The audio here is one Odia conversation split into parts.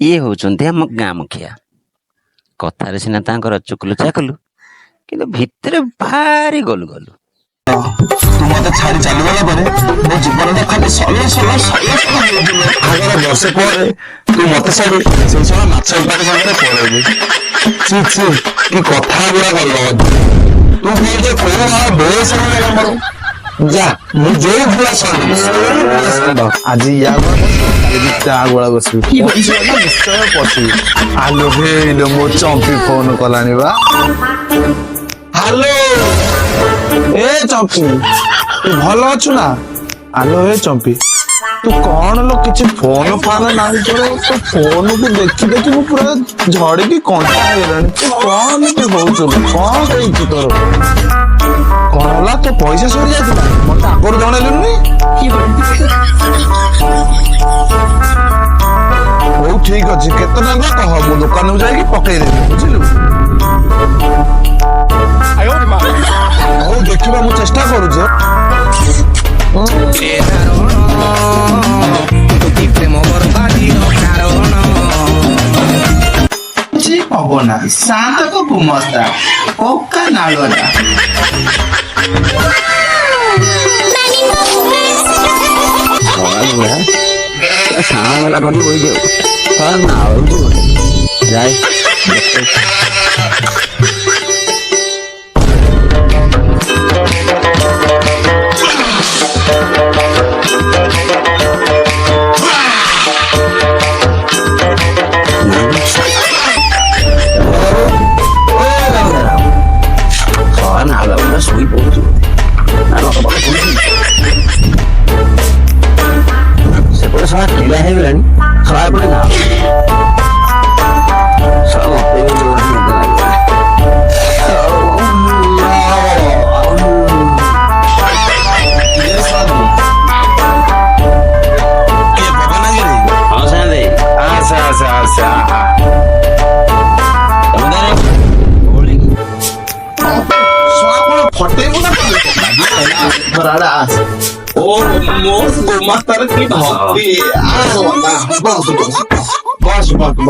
ଇଏ ହଉଛନ୍ତି ଆମ ଗାଁ ମୁଖିଆ। କଥାରେ ସିନା ତାଙ୍କର ଚୁକୁଲୁ ଚାକୁଲୁ, କିନ୍ତୁ ଭିତରେ ଭାରି ଗଲୁ ଗଲୁ। ତୁ ମତେ ଛାଡି ଚାଲିଗଲା ପରେ ମୋ ଜୀବନଟା ଖାଲି ଆଗର ବର୍ଷେ ପରେ ତୁ ମତେ ଛାଡି ସେଇ ସମୟ ମାଛ ବେପାରୀ ସାଙ୍ଗରେ ପଳେଇବି। କି କଥା ଗୁଡା ଗଲ ତୁ କହୁଛ କୋଉ ବେଶ ଆମର ଯା ମୁଁ ଯୋଉ ଭୁଲା ଆଜି ୟା ତା ଗୁଳା ବସିବି ନିଶ୍ଚୟ ପଶିବି। ଆଲୋ ହେଇଲୋ ମୋ ଚମ୍ପି ଫୋନ କଲାଣି ବା। ହାଲୋ ଏ ଚମ୍ପି, ତୁ ଭଲ ଅଛୁ ନା? ଆଲୋ ଏ ଚମ୍ପି, ତୁ କଣ ଲୋ କିଛି ଫୋନ ଫାନ ନାହିଁ ତୋର? ତୋ ଫୋନକୁ ଦେଖି ଦେଖି ମୁଁ ପୁରା ଝଡିକି କଣ୍ଟା ହେଇଗଲାଣି। ତୁ କଣ ଏମିତି ହଉଛୁ? କଣ ହେଇଛୁ ତୋର? କଣ ହେଲା? ତୋ ପଇସା ସରି ଯାଇଥିଲା, ମତେ ଆଗରୁ ଜଣେଇଲୁନି? ହଉ ଠିକ ଅଛି, କେତେ ଟଙ୍କା କହ, ମୁଁ ଦୋକାନକୁ ଯାଇକି ପକେଇଦେବି, ବୁଝିଲୁ? ହଉ ଦେଖିବା, ମୁଁ ଚେଷ୍ଟା କରୁଛି। ପବନା ସାନ୍ତକ ଗୁମସ୍ତା ପକ୍କା ନାଳଟା ସାଙ୍ଗଲା କରି ବହି ଯାଏ ଶୋଇ ପଡୁଛୁ। ସେପଟେ ସବା କିଲା ହେଇଗଲାଣି, ସବା ଏପଟେ ନା ଫଟେଇବୁ ନା ଓ ମୋ ଗୋମାତାର କି ଭକ୍ତି। ବସ ବସ ବସ ବସ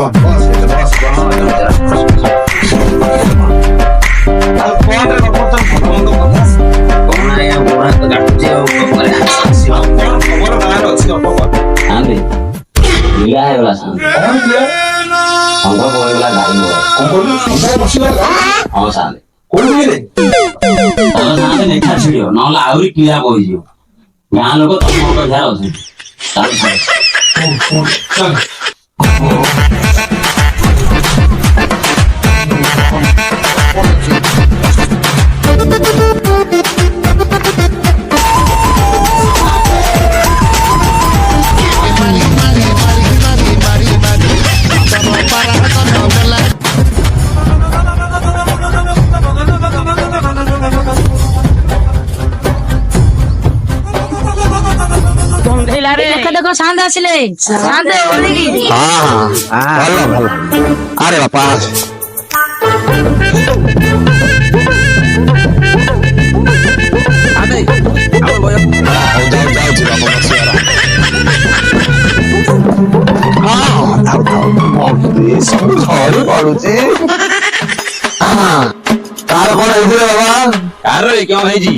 ଲେଖା ଛିଡିବ, ନହେଲେ ଆହୁରି କିଳା ବହିଯିବ। ଗାଁ ଲୋକ ତମ କଥା ଅଛନ୍ତି। ଦେଖ ସାନ୍ଦ ଆସିଲେ, ସାନ୍ଦ ଓଳିକି। ଭଲ ଭଲ। ଆରେ ବାପା ସବୁ ଝଡି ପଡୁଛି। ତାର କଣ ହେଇଥିଲା ବାବା? କାହାର କଣ ହେଇଛି?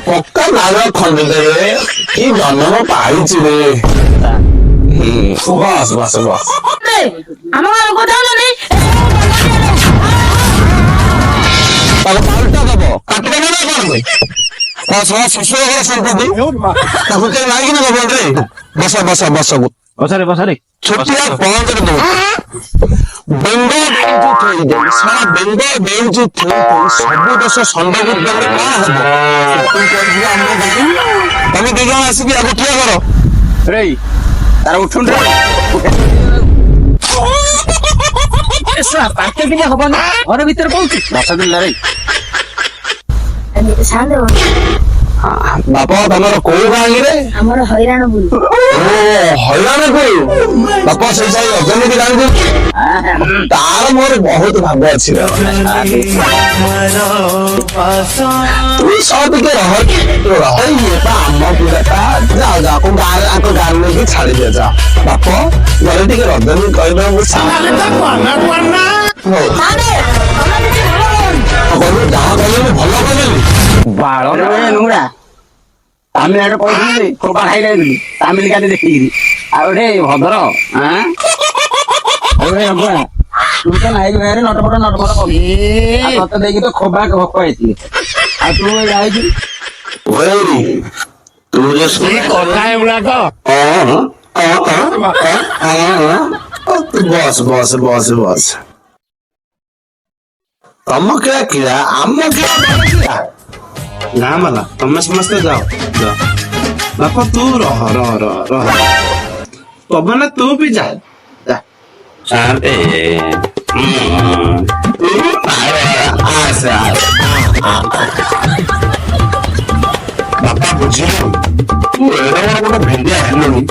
ପକ୍କା ନାଳ ଖଣ୍ଡିଦେବେ କି ଜନ୍ମ ପାଇଛି ରେ। ବସ ବସ ବସ। ପାଲଟା ଦବ କାଟିଦେବ ନା କଣ? ଶିଶୁ ଘର ସମ୍ପତ୍ତି ତାକୁ କେହି ମାରିକି ନେବ ରେ। ବସ ବସ ବସ ବସାରେ ବସାରେ ଛୋଟିଆ ପହଞ୍ଚରେ ଦଉ ବେଙ୍ଗ ବେଉଚୁ ସବୁ ଦୋଷ ଷଣ୍ଢକୁ ଦେଲେ କଣ ହବ? ତମେ ଦି ଜଣ ଆସିକି ଆଗ ଠିଆ କର। ରେ ତାର ଉଠୁନ ପାଟେ ଦିନେ ହବନି, ଘର ଭିତରେ କହୁଛି 10 ଦିନ ରେ ବାପ ତମର କୋଉ ଗାଁରେ? ଆମର ହଇରାଣ ବୁଲୁ। ହଇରାଣ କରୁ ବାପ ସେଇ ସାଇ ରଜନୀତି ଜାଣିଛୁ? ତାର ମୋର ବହୁତ ଭାବ ଅଛି ତୁ ସହ ଟିକେ ରହ ଇଏ ବା ଆମ ପିଲାଟା ଯାଅ ଯାଅ ଗାଁରେ ଆଙ୍କ ଗାଁରେ ନେଇକି ଛାଡି ଦିଅ ଯାଅ ବାପ ଗଲେ ଟିକେ ରଜନୀ କହିବେ ମୁଁ ଯାହା କହିଲେ ଭଲ କହିଲି ବାଳ ନୁରା ଆମେ ଆଡେ କହିଥିଲି ଖୋପା ଖାଇ ଯାଇଥିଲି ତାମିଲ କାଲି ଦେଖିକିରି ଆଉ ଗୋଟେ ଭଦ୍ର ତୁ ତ ନାଇକି ଭାଇରେ ନଟପଟ କରୁ ତତେ ଦେଇକି ତ ଖୋବା ଭୋକ ହେଇଥିଲି ଆଉ ତୁ ଯାଇଛୁ ତୁ ଯୋଉ କଥା ଏଗୁଡାକ ବସ ବସ ବସ ବସ ତମ କିଳା କିଳା ଆମ କିଳା ନା ମାଲା ତମେ ସମସ୍ତେ ଯାଅ ଯାଅ ବାପ ତୁ ରହ ରହ ରହ ରହ ପବନ ତୁ ବି ଯା ଯା ଶାନ୍ତେ ବାପା ବୁଝିଲୁ ତୁ ଏଡେ ବଡ ଗୋଟେ ଭେଣ୍ଡିଆ ହେଲୁଣି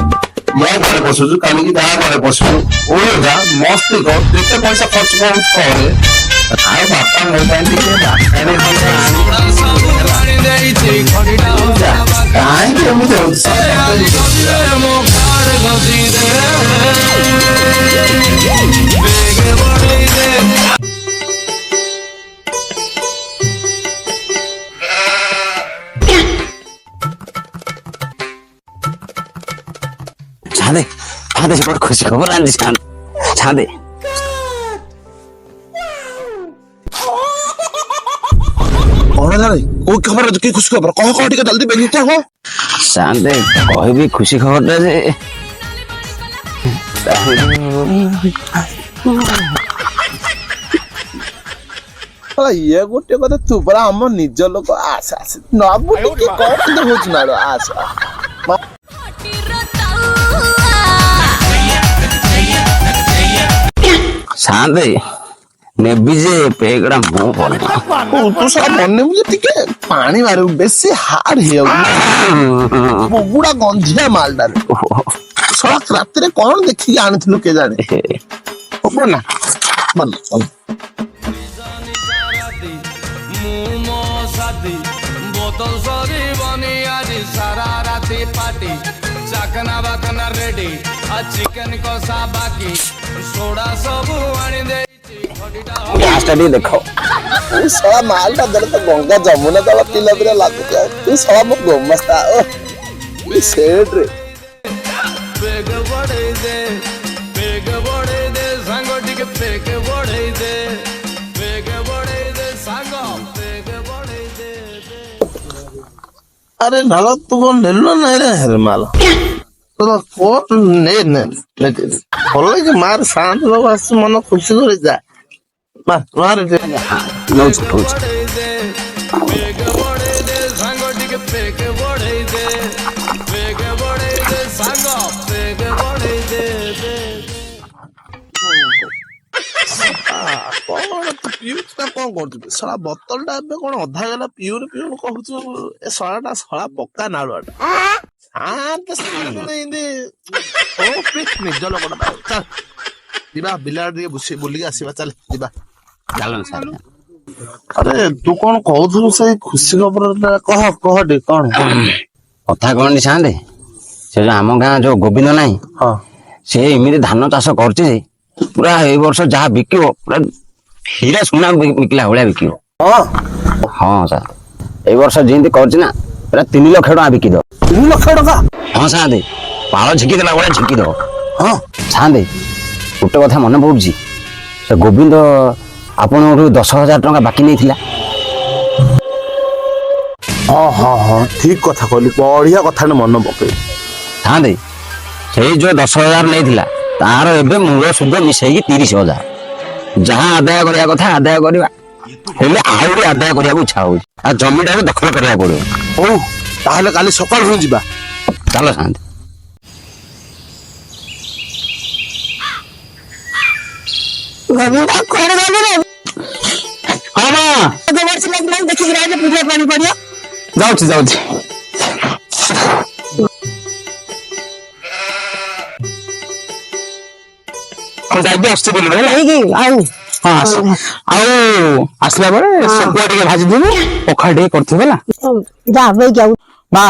ମୋ ଘରେ ପଶୁଛୁ କାଲିକି ଯାହା ଘରେ ପଶୁଛୁ ଓଡେ ଯା ମସ୍ତି କର ଯେତେ ପଇସା ଖର୍ଚ୍ଚ କରୁଛୁ କରେ ଆଉ ବାପା ମୋ ପାଇଁ ଟିକେ କାହିଁକି ଏମିତି ହଉଛି ଛାଦେ ଛାଦେ ସେ ଗୋଟେ ଖୁସି ଖବର ଆଣିଛି ଛାଦେ କଣ ଜାଣେ କୋଉ ଖବର କି ଖୁସି ଖବର କହ କହ ଟିକେ ଜଲ୍ଦି ବେନିଟା ହୋ ଶାନ୍ତେ କହିବି ଖୁସି ଖବରଟା ଯେ ଇଏ ଗୋଟେ କଥା ତୁ ପରା ଆମ ନିଜ ଲୋକ ଆସ ଆସ ନବୁ ଟିକେ କଣ ହଉଛି ନା ଆସ ଶାନ୍ତେ ନେବି ଯେ ପେଗଡା ମୁଁ ପଡେ ତୁ ସାରା ମନେବୁ ଯେ ଟିକେ ପାଣି ମାରିବୁ ବେଶୀ ହାର୍ଡ ହେଇଯାଉଛି ବୁଗୁଡା ଗନ୍ଧିଆ ମାଲଟାରେ ସଳା ରାତିରେ କଣ ଦେଖିକି ଆଣିଥିଲୁ କେ ଜାଣେ ହବ ନା ଭଲ ଭଲ ବୋତଲ ସରିବନି ଆଜି ସାରା ରାତି ପାଟି ଚାକନା ବାକନା ରେଡି ଆଉ ଚିକେନ କଷା ବାକି ସୋଡା ସବୁ ଆଣି ଦେଇଛି ଗ୍ୟାସଟା ଟିକେ ଦେଖ ତୁ ସଳା ମାଲଟା ଦେଲେ ତ ଗଙ୍ଗା ଯମୁନା ତଳ ପିଲା ପିଲା ଲାଗୁଛି ତୁ ସଳା ମୋ ଗୋମସ୍ତା ସେଟ୍ରେ ବେଗ ବଢେଇ ଦେ ସାଙ୍ଗ ଟିକେ ବେଗ ବଢେଇ ଦେ ସାଙ୍ଗ ବେଗ ବଢେଇ ଦେ अरे नाला तू कौन नेलो नहीं रे हर माला तो कोट ने बोले कि मार शांत लोग आस मन खुशी करे जा मार मार दे ନଉଛି ନଉଛି ବେଗ ବଢେଇ ଦେ ସାଙ୍ଗ ଟିକେ ବେଗ ବଢେଇ ଦେ ସାଙ୍ଗ ବେଗ ବଢେଇ ଦେ କଣ ତୁ ପିଉଛୁ ନା କଣ କରୁଛୁ ଶଳା ବୋତଲ ଟା ଏବେ କଣ ଅଧା ଗଲା ପିଉରୁ ପିଉରୁ କହୁଛୁ ଏ ଶଳାଟା ଶଳା ପକ୍କା ନାଳୁଆଟା ଶାନ୍ତ ଏମିତି ନିଜ ଲୋକଟା ଚାଲ ଯିବା ବିଲ ଟିକେ ବୁଲିକି ଆସିବା ଚାଲ ଯିବା ଚାଲ ସାର୍ ଆରେ ତୁ କଣ କହୁଥିଲୁ ସେଇ ଖୁସି ଖବରଟା କହ କହ ଟିକେ କଣ କଥା କଣ ଶାନ୍ତେ ସେ ଯୋଉ ଆମ ଗାଁ ଯୋଉ ଗୋବିନ୍ଦ ନାହିଁ ହଁ ସେ ଏମିତି ଧାନ ଚାଷ କରୁଛି ଯେ ପୁରା ଏଇ ବର୍ଷ ଯାହା ବିକିବ ପୁରା ହୀରା ସୁନା ବିକିଲା ଭଳିଆ ବିକିବ ହଁ ହଁ ସାର୍ ଏଇ ବର୍ଷ ଯେମିତି କରୁଛି ନା ପୁରା 3 ଲକ୍ଷ ଟଙ୍କା ବିକିଦବ 3 ଲକ୍ଷ ଟଙ୍କା ହଁ ସାନ୍ତେ ପାଳ ଝିକି ଦେଲା ଭଳିଆ ଝିକି ଦବ ହଁ ସାନ୍ତେ ଗୋଟେ କଥା ମନେ ପଡୁଛି ସେ ଗୋବିନ୍ଦ ଆପଣଙ୍କଠୁ 10,000 ଟଙ୍କା ବାକି ନେଇଥିଲା ହଁ ହଁ ହଁ ଠିକ କଥା କହିଲୁ ବଢିଆ କଥାଟା ମନେ ପକେଇ ସାନ୍ତେ ସେଇ ଯୋଉ 10,000 ନେଇଥିଲା ତାର ଏବେ ମୂଳ ସୁଧ ମିଶେଇକି 30,000 ଯାହା ଆଦାୟ କରିବା କଥା ଆଦାୟ କରିବା ହେଲେ ଆହୁରି ଆଦାୟ କରିବାକୁ ଇଚ୍ଛା ହଉଛି ଆଉ ଜମିଟାକୁ ଦଖଲ କରିବାକୁ ପଡିବ ହଉ ତାହେଲେ କାଲି ସକାଳୁ ହିଁ ଯିବା ଚାଲ ଶାନ୍ତେ ଯାଉଛି ମୁଁ ଯାଇକି ଆସୁଛି ବୋଲି ହେଲା ହେଇକି ଆଉ ହଁ ଆସ ଆଉ ଆସିଲା ବେଳେ ଶୁଖୁଆ ଟିକେ ଭାଜିଥିବୁ ପଖାଳ ଟିକେ କରିଥିବୁ ହେଲା ଯା ବେଇକି ଆଉ ମା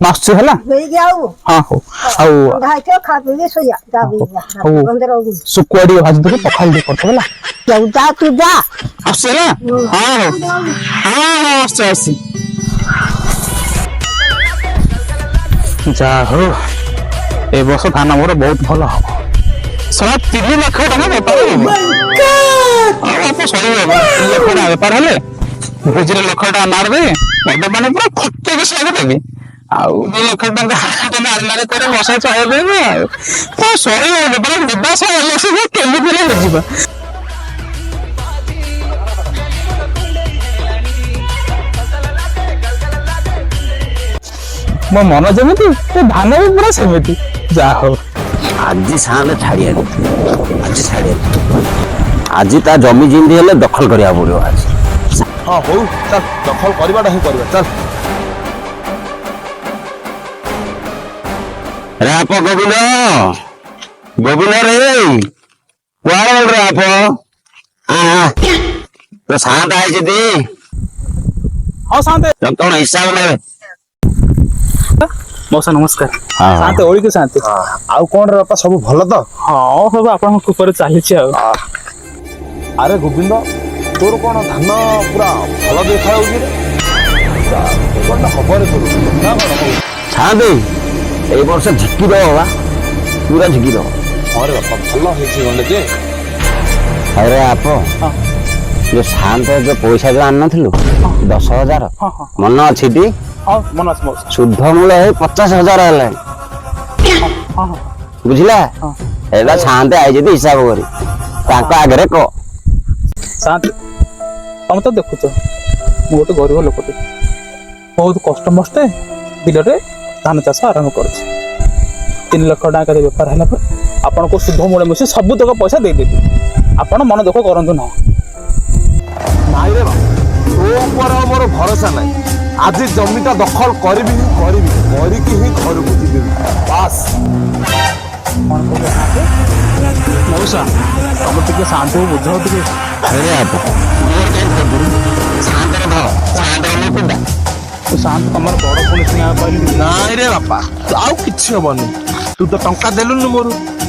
ମୁଁ ଆସୁଛି ହେଲା ବେଇକି ଆଉ ହଁ ହଉ ଆଉ ରନ୍ଧା ହେଇଥିବ ଖା ପିଇକି ଶୋଇଆ ଯା ବେଇକି ହଉ ବନ୍ଦର ଆଉ ଶୁଖୁଆ ଟିକେ ଭାଜିଥିବୁ ପଖାଳ ଟିକେ କରିଥିବୁ ହେଲା ଯାଉ ଯା ତୁ ଯା ଆସୁଛି ହେଲା ହଁ ଆସୁଛି ଯାହା ହଉ ଏ ବର୍ଷ ଧାନ ମୋର ବହୁତ ଭଲ ହବ 3 ଲକ୍ଷ ଟଙ୍କା ବେପାର ହବ ଆଉ ଆପଣ ଶୁଣିବ 3 ଲକ୍ଷ ଟଙ୍କା ବେପାର ହେଲେ ଭୋଜିରେ 1 ଲକ୍ଷ ଟଙ୍କା ମାରିଦେବେ ମଦ ମାନେ ପୁରା ଫଟେଇକି ସ୍ୱାଗତ ଦେବେ ଆଉ 2 ଲକ୍ଷ ଟଙ୍କା ଆଲମାରି କରି ମଶା ଚଳେଇଦେବେ ଆଉ ଶୁଣିବ ପୁରା ନିବାସ କେମିତି ହେଲେ ହେଇଯିବ ମୋ ମନ ଯେମିତି ଧାନ ବି ପୁରା ସେମିତି ଯାହା ହଉ ଆଜି ସାଙ୍ଗେ ଛାଡିଆନି ଆଜି ତା ଜମି ଯେମିତି ହେଲେ ଦଖଲ କରିବାକୁ ପଡିବ ଆଜି ହଁ ହଉ ଚାଲ ଦଖଲ କରିବାଟା ହିଁ କରିବା ଚାଲ ରାପ ଗୋବିନ୍ଦ ରେ କୁଆଡେ ଗଲ ରାପ ତ ସାନ୍ତ ଆଇଛି ଦି ହଁ ଶାନ୍ତେ କଣ ହିସାବ ନେବେ ମଉସା ନମସ୍କାର ହଁ। ଶାନ୍ତେ ଓଳିକି ଶାନ୍ତେ ଆଉ କଣ ରେ ବାପା ସବୁ ଭଲ ତ? ହଁ ସବୁ ଆପଣଙ୍କ କୃପାରେ ଚାଲିଛି ଆଉ ଆରେ ଗୋବିନ୍ଦ ତୋର କଣ ଧାନ ପୁରା ଭଲ ଦେଖାଯାଉଛି ରେ କଣ ହବରେ ତୋର ନା କଣ ହଉ ସାନ୍ତେ ଏଇ ବର୍ଷ ଝିକି ଦବ ବା ପୁରା ଝିକି ଦବ ହଁ ରେ ବାପା ଭଲ ହେଇଛି ଗଣ୍ଡେ ଯେ ଆରେ ଆପ ଯୋଉ ସାନ୍ତ ଯୋଉ ପଇସା ଯୋଉ ଆଣିନଥିଲୁ 10,000 ମନ ଅଛି ଟି ହଁ ମନ ଅଛି ମଉସା ଶୁଦ୍ଧ ମୂଳ ହେଇ 50,000 ହେଲାଣି ବୁଝିଲା ଏଇଟା ସାନ୍ତେ ଆଇଛି ହିସାବ କରି ତାଙ୍କ ଆଗରେ କହ ଶାନ୍ତେ ତମେ ତ ଦେଖୁଛ ମୁଁ ଗୋଟେ ଗରିବ ଲୋକଟେ ବହୁତ କଷ୍ଟ ମଷ୍ଟେ ବିଲରେ ଧାନ ଚାଷ ଆରମ୍ଭ କରୁଛି 3 ଲକ୍ଷ ଟଙ୍କା ବେପାର ହେଲା ପରେ ଆପଣଙ୍କୁ ଶୁଦ୍ଧ ମୂଳ ମିଶି ସବୁତକ ପଇସା ଦେଇଦେବି ଆପଣ ମନ ଦୁଃଖ କରନ୍ତୁ ନାହିଁ ନାଇଁ ରେ ବାପା ତୋ ଉପରେ ଆଉ ମୋର ଭରସା ନାହିଁ ଆଜି ଜମିଟା ଦଖଲ କରିବି କରିକି ହିଁ ଘରକୁ ଯିବି ବାସ୍ କଣ କହୁଛ ଶାନ୍ତେ ମଉସା ତମେ ଟିକେ ଶାନ୍ତକୁ ବୁଝାଉ ଟିକେ ଆରେ ଆପ ସାନ୍ତରେ ଧର ସାନ୍ତରେ ପିଣ୍ଡା ଶାନ୍ତ ତମର ବଡ ପୁଣି ଶୁଣିବା ପାଇଲି ନାଇଁ ରେ ବାପା ଆଉ କିଛି ହବନି ତୁ ତ ଟଙ୍କା ଦେଲୁନି ମୋର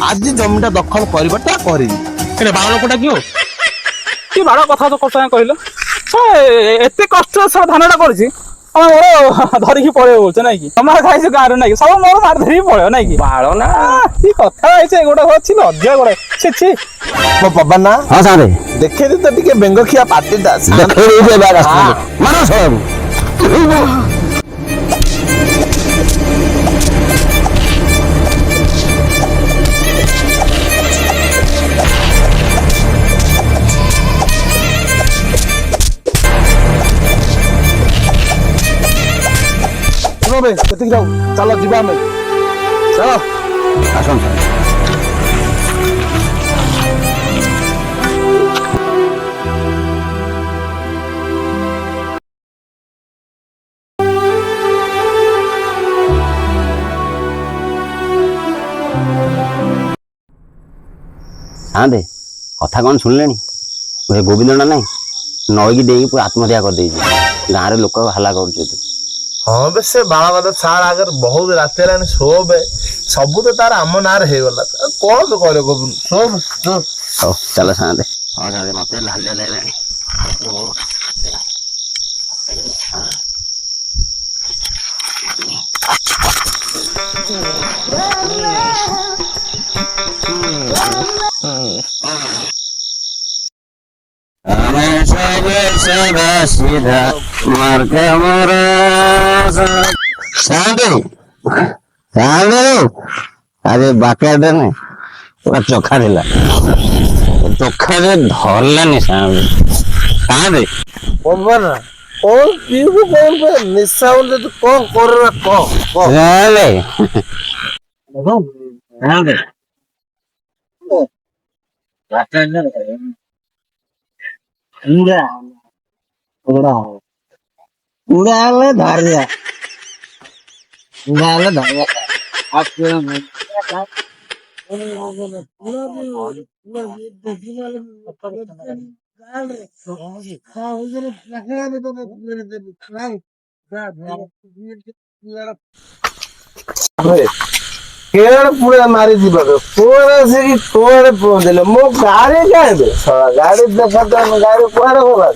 ଆଜି ଜମିଟା ଦଖଲ କରିବାଟା କରିବି ଏରେ ବାଳ ଲୋକଟା କି ବାଳ କଥା ତ କଥା କହିଲ ଏତେ କଷ୍ଟ ଧାନଟା କରିଛି ତମେ ମୋର ଧରିକି ପଳେଇବ କହୁଛ ନାଇଁ କି ତମର ଖାଇଛ ଗାଁରେ ନାଇଁ କି ସବୁ ମୋର ମାରି ଧରିକି ପଳେଇବ ନାଇଁ କି ବାଳ ନା କି କଥା ହେଇছে ଏଗୁଡା ଅଛି ଲଜ୍ଜା ଗୁଡା ଛି ମୋ ବାବା ନା ହଁ ସାନ୍ତେ ଦେଖେଇଦି ତ ଟିକେ ବେଙ୍ଗଖିଆ ପାଟିଟା ଦେଖେଇ ଦେଇଛି ଏବେ ମାନ ସବୁ ସେତିକି ଯାଉ ଚାଲ ଯିବା ଆମେ ଚାଲ ଆସନ୍ତୁ ସାନ୍ତେ କଥା କଣ ଶୁଣିଲେଣି ଗୋବିନ୍ଦଟା ନାଇଁ ନଈକି ଡେଇଁକି ପୁରା ଆତ୍ମହତ୍ୟା କରିଦେଇଛି ଗାଁରେ ଲୋକ ହାଲା କରୁଛନ୍ତି ହଁ ବେ ସେ ବାଳଗଦ ଛାଡ ଆଗରେ ବହୁତ ରାତି ହେଲାଣି ଶୋବେ ସବୁ ତ ତାର ଆମ ନାଁରେ ହେଇଗଲା କଣ ତ କହିଲେ ଗୋବିନ୍ଦ ଶୋ ହଉ ଚାଲ ସାନ୍ତେ ହଁ ସାନ୍ତେ ମତେ ଲାଜ ଲାଗିଲାଣି ଆମେ ସବୁ ସିଧା ସିଧା ମାର୍କେ ମୋର ସାନ୍ତେ ଆରେ ବାକାଟେ ନାଇଁ ପୁରା ଚୋଖା ଥିଲା ଚୋଖାରେ ଧରିଲାନି ସାନ୍ତେ ପବନ କଣ ପିଇବୁ କଣ ନିଶା ତୁ କଣ କରିବା କହ ଉଡା ହେଲେ ଧରିବା ଉଡା ହେଲେ ଧରିବା କେଆଡେ ପୁରା ମାରି ଯିବାକୁ କୁଆଡେ ଆସିକି କୁଆଡେ ପହଞ୍ଚିଲେ ମୋ ଗାଡି କାହିଁବେ ଗାଡି ଦେଖାଯାଉନି ଗାଡି କୁଆଡେ ଗଲା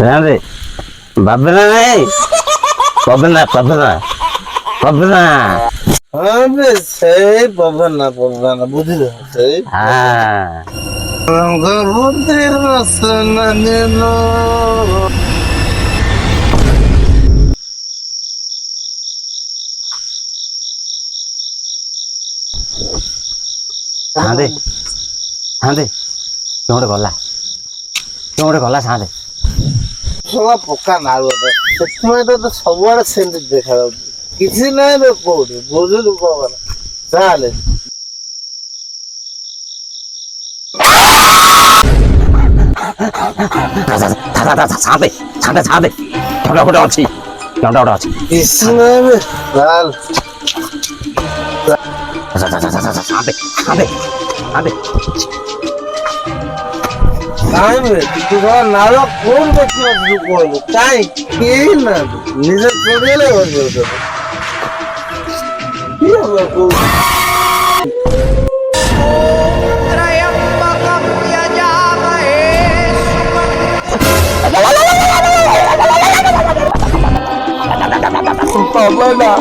रे बाबना नहीं पबना पबना पबना ହଁ ବେ ସେଇ ପବନା ବୁଝିଲ ସେଇ हाँ ବୁଦ୍ଧିର ସୁନାନୀନ हाँ दे क्यों गला साँदे ଶଳା ପକ୍କା ନାଳୁଟା ସେଥିପାଇଁ ତ ସବୁଆଡେ ସେମିତି ଦେଖାଯାଉଛି କିଛି ନାହିଁ ବେ କୋଉଠି ବୁଝୁଛୁ ପବନ ଚାଲେ साँदे ठंडा फटा अच्छी କିଛି ନାହିଁ ବେ ଚାଲ साँदे କାହିଁ ବେ ତୁ ଶଳା ନାଳ କୋଉଠି ଦେଖିବାକୁ ତୁ କହିଲୁ କାହିଁ କେହି ନାହାନ୍ତି ନିଜେ ଚଢିଗଲେ କିଏ ହବ କୋଉଠି ପବନା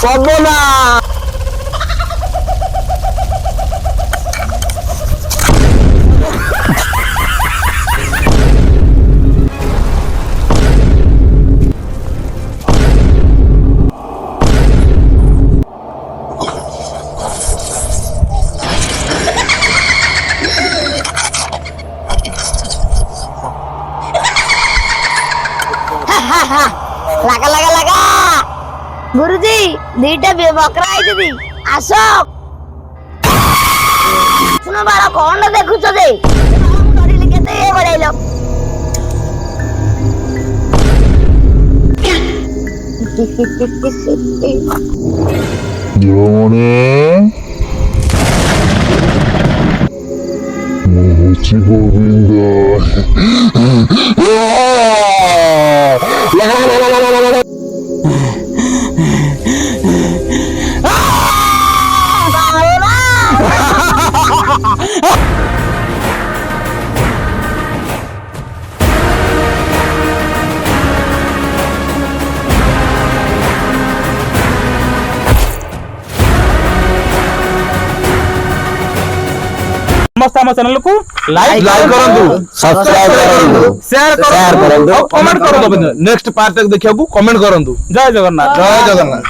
ପବନା लगा गुरुजी दीटा बकरा आई आस सुनो बाला कौन देखु बढ़ाइल ସମସ୍ତେ ଆମ ଚ୍ୟାନେଲ କୁ ଲାଇକ୍ କରନ୍ତୁ सब्सक्राइब करो ସେୟାର କରନ୍ତୁ କରନ୍ତୁ। ଆଉ କମେଣ୍ଟ କରନ୍ତୁ ନେକ୍ସଟ ପାର୍ଟ ଦେଖିବାକୁ କମେଣ୍ଟ କରନ୍ତୁ ଜୟ ଜଗନ୍ନାଥ ଜୟ ଜଗନ୍ନାଥ।